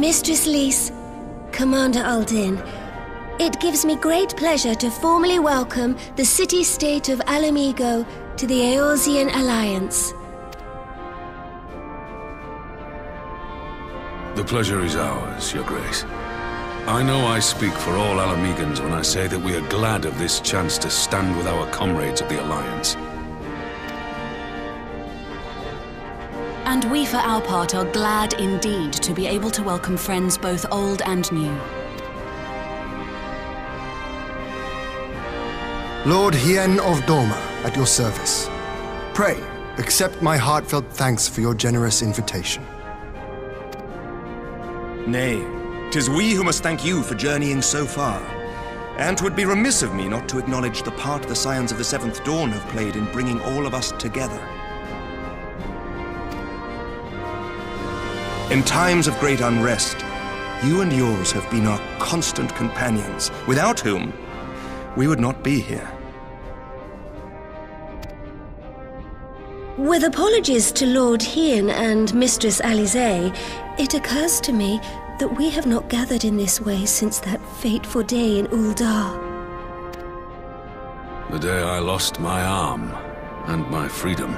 Mistress Lys, Commander Aldin, it gives me great pleasure to formally welcome the city-state of Alamigo to the Eorzean Alliance. The pleasure is ours, Your Grace. I know I speak for all Alamegans when I say that we are glad of this chance to stand with our comrades of the Alliance. And we, for our part, are glad indeed to be able to welcome friends both old and new. Lord Hien of Doma, at your service. Pray, accept my heartfelt thanks for your generous invitation. Nay, 'tis we who must thank you for journeying so far. And 'twould be remiss of me not to acknowledge the part the Scions of the Seventh Dawn have played in bringing all of us together. In times of great unrest, you and yours have been our constant companions, without whom we would not be here. With apologies to Lord Hien and Mistress Alisaie, it occurs to me that we have not gathered in this way since that fateful day in Uldar. The day I lost my arm and my freedom.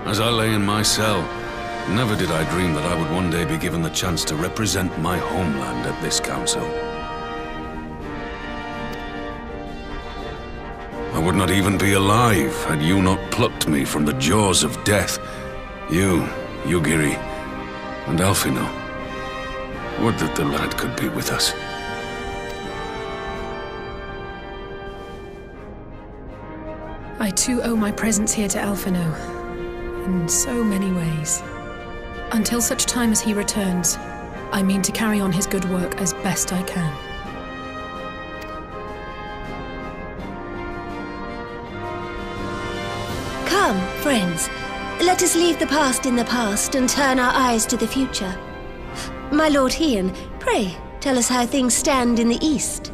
As I lay in my cell, never did I dream that I would one day be given the chance to represent my homeland at this council. I would not even be alive had you not plucked me from the jaws of death. You, Yugiri, and Alphino. Would that the lad could be with us. I too owe my presence here to Alphino, in so many ways. Until such time as he returns, I mean to carry on his good work as best I can. Come, friends, let us leave the past in the past and turn our eyes to the future. My Lord Hien, pray, tell us how things stand in the East.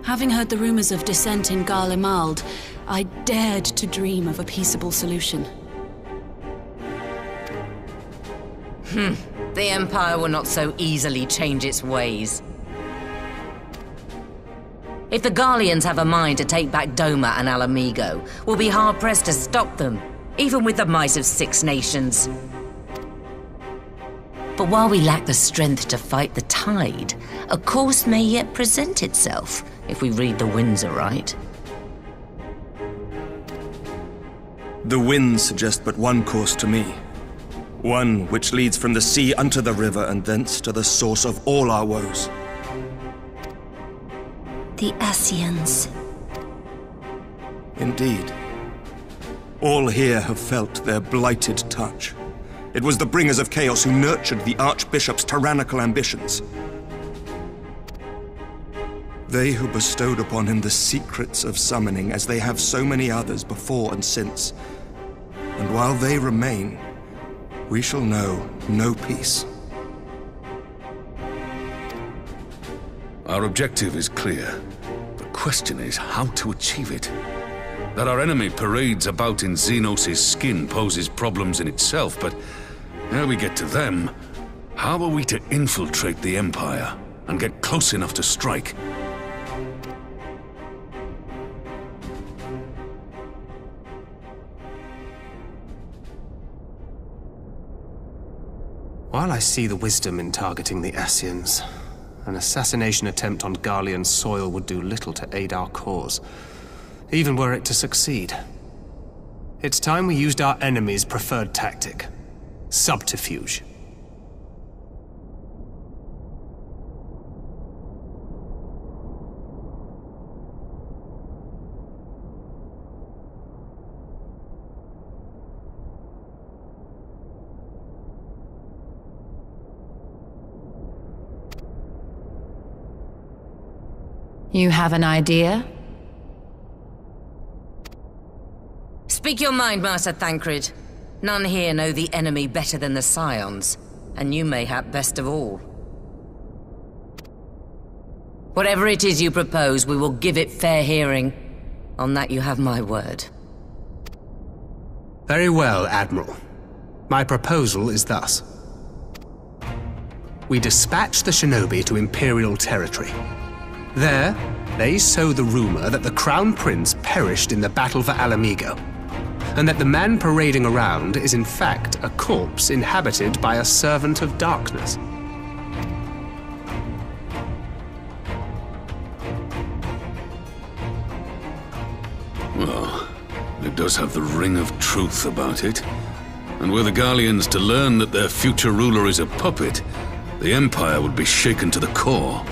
Having heard the rumors of dissent in Garlemald, I dared to dream of a peaceable solution. The Empire will not so easily change its ways. If the Garleans have a mind to take back Doma and Alamigo, we'll be hard-pressed to stop them, even with the might of 6 nations. But while we lack the strength to fight the tide, a course may yet present itself, if we read the winds aright. The winds suggest but one course to me. One which leads from the sea unto the river and thence to the source of all our woes. The Ascians. Indeed. All here have felt their blighted touch. It was the bringers of chaos who nurtured the Archbishop's tyrannical ambitions. They who bestowed upon him the secrets of summoning, as they have so many others before and since. And while they remain, we shall know no peace. Our objective is clear. The question is how to achieve it. That our enemy parades about in Xenos' skin poses problems in itself, but ere we get to them, how are we to infiltrate the Empire and get close enough to strike? While I see the wisdom in targeting the Ascians, an assassination attempt on Garlean soil would do little to aid our cause, even were it to succeed. It's time we used our enemy's preferred tactic: subterfuge. You have an idea? Speak your mind, Master Thancred. None here know the enemy better than the Scions. and you mayhap best of all. Whatever it is you propose, we will give it fair hearing. On that you have my word. Very well, Admiral. My proposal is thus. We dispatch the shinobi to Imperial territory. There, they sow the rumor that the Crown Prince perished in the battle for Alamigo, and that the man parading around is in fact a corpse inhabited by a servant of darkness. Well, it does have the ring of truth about it. And were the Garleans to learn that their future ruler is a puppet, the Empire would be shaken to the core.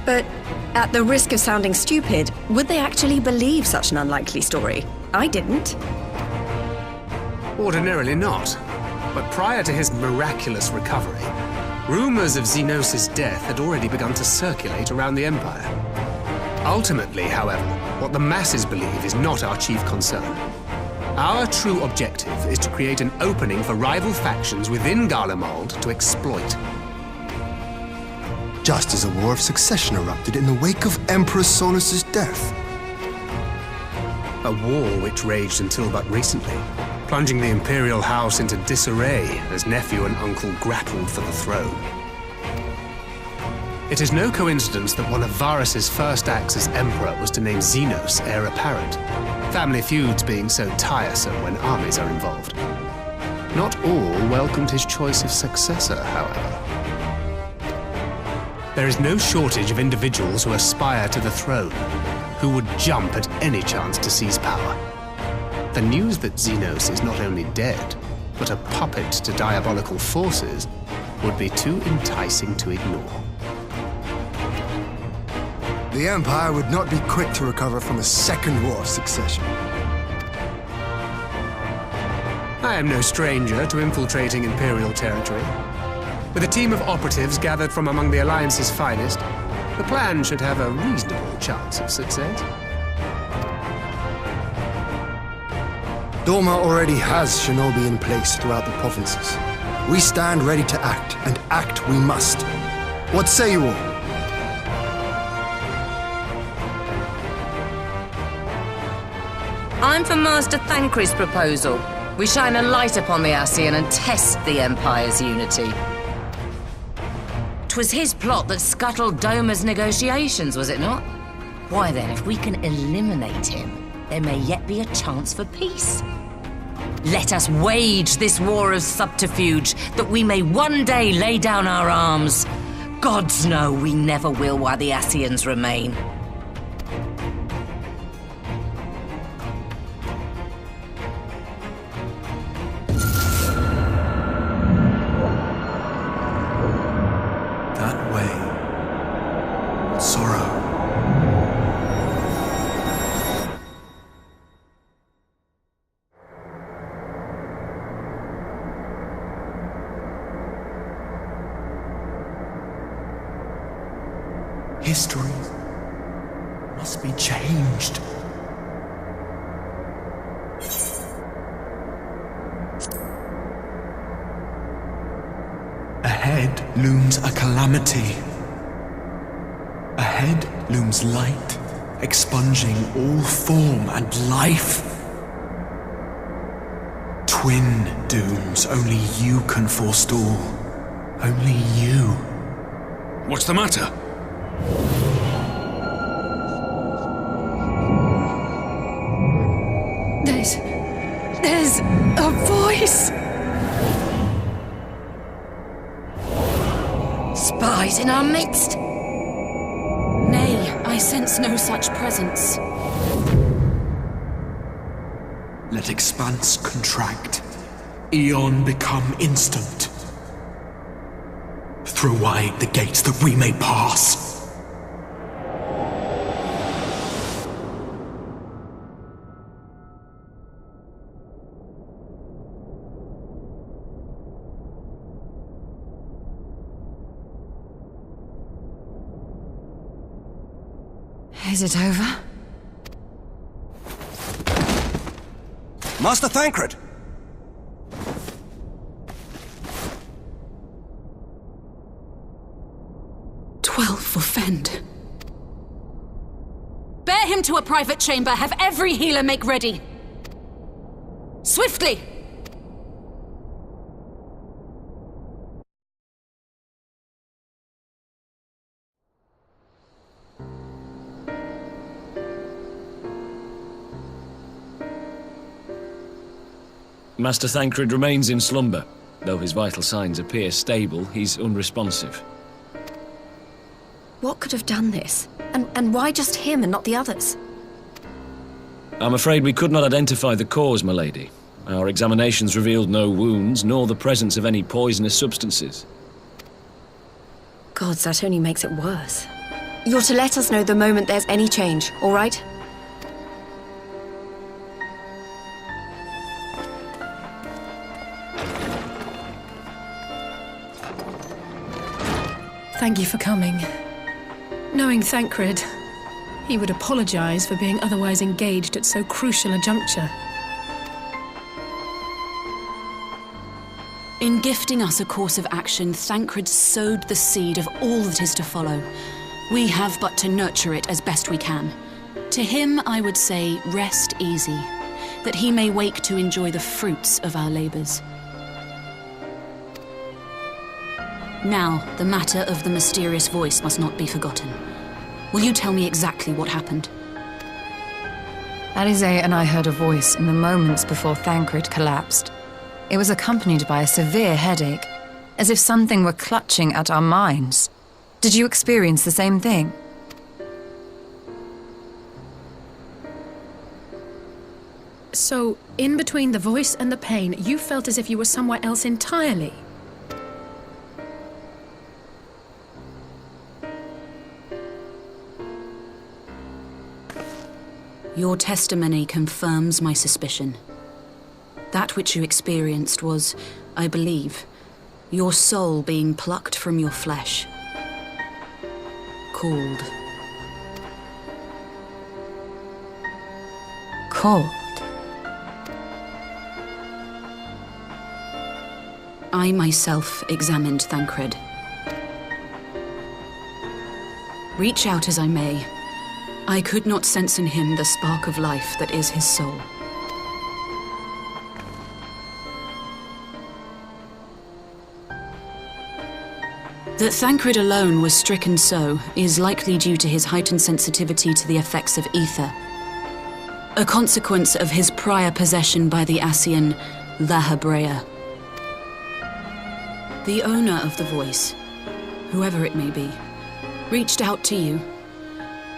But at the risk of sounding stupid, would they actually believe such an unlikely story? I didn't. Ordinarily not. But prior to his miraculous recovery, rumors of Xenos' death had already begun to circulate around the Empire. Ultimately, however, what the masses believe is not our chief concern. Our true objective is to create an opening for rival factions within Garlemald to exploit. Just as a war of succession erupted in the wake of Emperor Solus' death. A war which raged until but recently, plunging the Imperial House into disarray as nephew and uncle grappled for the throne. It is no coincidence that one of Varus's first acts as Emperor was to name Xenos heir apparent, family feuds being so tiresome when armies are involved. Not all welcomed his choice of successor, however. There is no shortage of individuals who aspire to the throne, who would jump at any chance to seize power. The news that Xenos is not only dead, but a puppet to diabolical forces, would be too enticing to ignore. The Empire would not be quick to recover from a second war of succession. I am no stranger to infiltrating Imperial territory. With a team of operatives gathered from among the Alliance's finest, the plan should have a reasonable chance of success. Doma already has shinobi in place throughout the provinces. We stand ready to act, and act we must. What say you all? I'm for Master Thancred's proposal. We shine a light upon the Ascian and test the Empire's unity. 'Twas his plot that scuttled Doma's negotiations, was it not? Why then, if we can eliminate him, there may yet be a chance for peace. Let us wage this war of subterfuge, that we may one day lay down our arms. Gods know we never will while the Ascians remain. History must be changed. Ahead looms a calamity. Ahead looms light, expunging all form and life. Twin dooms only you can forestall. Only you. What's the matter? There's a voice! Spies in our midst? Nay, I sense no such presence. Let expanse contract, eon become instant. Throw wide the gates that we may pass. Is it over? Master Thancred! for Fend. Bear him to a private chamber. Have every healer make ready. Swiftly! Master Thancred remains in slumber. Though his vital signs appear stable, he's unresponsive. What could have done this? And why just him and not the others? I'm afraid we could not identify the cause, my lady. Our examinations revealed no wounds, nor the presence of any poisonous substances. Gods, that only makes it worse. You're to let us know the moment there's any change, all right? Thank you for coming. Knowing Thancred, he would apologize for being otherwise engaged at so crucial a juncture. In gifting us a course of action, Thancred sowed the seed of all that is to follow. We have but to nurture it as best we can. To him, I would say, rest easy, that he may wake to enjoy the fruits of our labors. Now, the matter of the mysterious voice must not be forgotten. Will you tell me exactly what happened? Alize and I heard a voice in the moments before Thancred collapsed. It was accompanied by a severe headache, as if something were clutching at our minds. Did you experience the same thing? So, in between the voice and the pain, you felt as if you were somewhere else entirely? Your testimony confirms my suspicion. That which you experienced was, I believe, your soul being plucked from your flesh. Called. I myself examined Thancred. Reach out as I may, I could not sense in him the spark of life that is his soul. That Thancred alone was stricken so is likely due to his heightened sensitivity to the effects of ether, a consequence of his prior possession by the Ascian, the Hebrea. The owner of the voice, whoever it may be, reached out to you,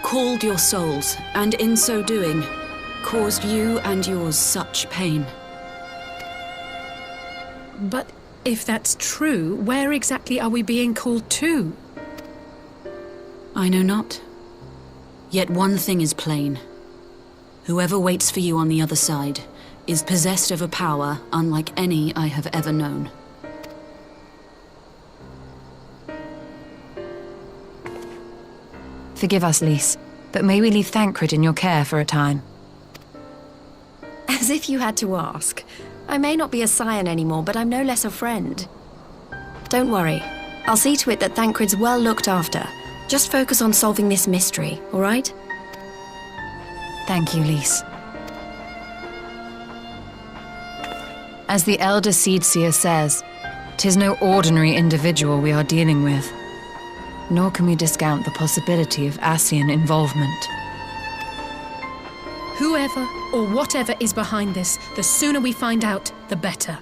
called your souls, and in so doing, caused you and yours such pain. But if that's true, where exactly are we being called to? I know not. Yet one thing is plain. Whoever waits for you on the other side is possessed of a power unlike any I have ever known. Forgive us, Lys, but may we leave Thancred in your care for a time? As if you had to ask. I may not be a scion anymore, but I'm no less a friend. Don't worry. I'll see to it that Thancred's well looked after. Just focus on solving this mystery, all right? Thank you, Lys. As the Elder Seedseer says, 'tis no ordinary individual we are dealing with. Nor can we discount the possibility of Ascian involvement. Whoever or whatever is behind this, the sooner we find out, the better.